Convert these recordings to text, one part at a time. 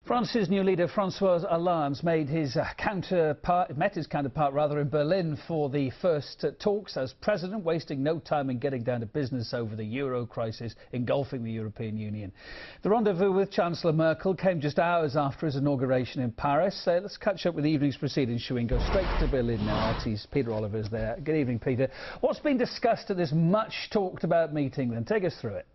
France's new leader, François Hollande, met his counterpart in Berlin for the first talks as president, wasting no time in getting down to business over the euro crisis engulfing the European Union. The rendezvous with Chancellor Merkel came just hours after his inauguration in Paris. Let's catch up with the evening's proceedings, shall we? Go straight to Berlin now. RT's Peter Oliver's there. Good evening, Peter. What's been discussed at this much talked about meeting then? Take us through it.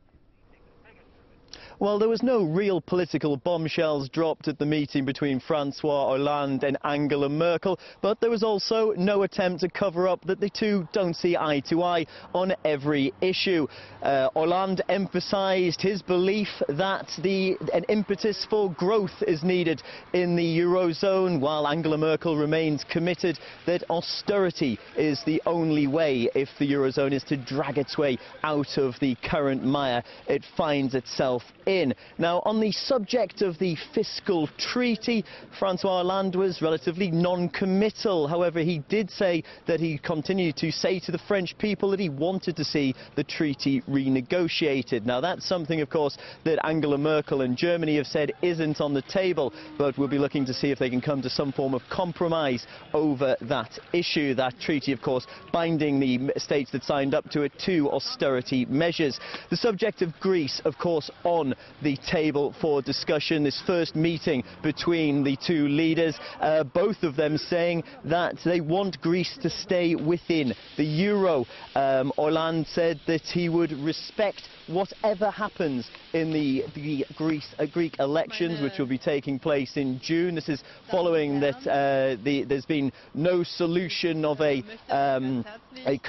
Well, there was no real political bombshells dropped at the meeting between François Hollande and Angela Merkel, but there was also no attempt to cover up that the two don't see eye to eye on every issue. Hollande emphasised his belief that an impetus for growth is needed in the Eurozone, while Angela Merkel remains committed that austerity is the only way if the Eurozone is to drag its way out of the current mire it finds itself in. Now, on the subject of the fiscal treaty, François Hollande was relatively non-committal. However, he did say that he continued to say to the French people that he wanted to see the treaty renegotiated. Now, that's something, of course, that Angela Merkel and Germany have said isn't on the table, but we'll be looking to see if they can come to some form of compromise over that issue. That treaty, of course, binding the states that signed up to it to austerity measures. The subject of Greece, of course, on the table for discussion. This first meeting between the two leaders, both of them saying that they want Greece to stay within the euro. Hollande said that he would respect whatever happens in the Greek elections, which will be taking place in June. This is following that there's been no solution of a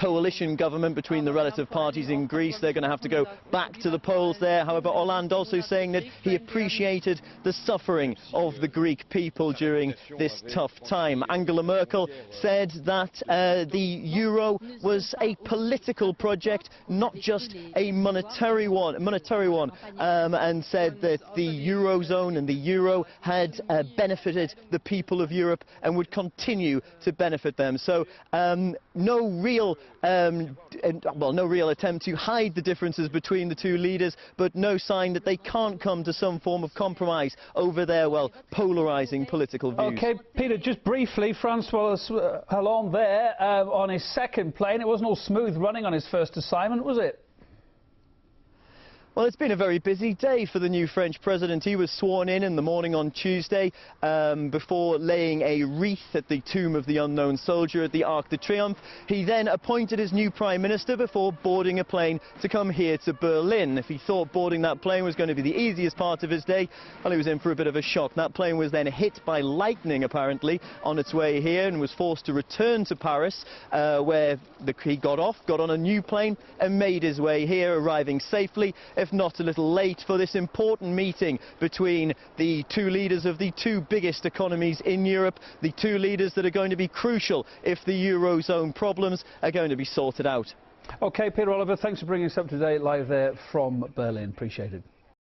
coalition government between the relative parties in Greece. They're going to have to go back to the polls there. However, Hollande also saying that he appreciated the suffering of the Greek people during this tough time. Angela Merkel said that the euro was a political project, not just a monetary one, and said that the eurozone and the euro had benefited the people of Europe and would continue to benefit them. So no real attempt to hide the differences between the two leaders, but no sign that they can't come to some form of compromise over their, well, polarising political views. OK, Peter, just briefly, François Hollande there on his second plane. It wasn't all smooth running on his first assignment, was it? Well, it's been a very busy day for the new French president. He was sworn in the morning on Tuesday before laying a wreath at the tomb of the unknown soldier at the Arc de Triomphe. He then appointed his new prime minister before boarding a plane to come here to Berlin. If he thought boarding that plane was going to be the easiest part of his day, well, he was in for a bit of a shock. That plane was then hit by lightning, apparently, on its way here and was forced to return to Paris, where he got on a new plane and made his way here, arriving safely, if not a little late, for this important meeting between the two leaders of the two biggest economies in Europe, the two leaders that are going to be crucial if the Eurozone problems are going to be sorted out. OK, Peter Oliver, thanks for bringing us up to date live there from Berlin. Appreciate it.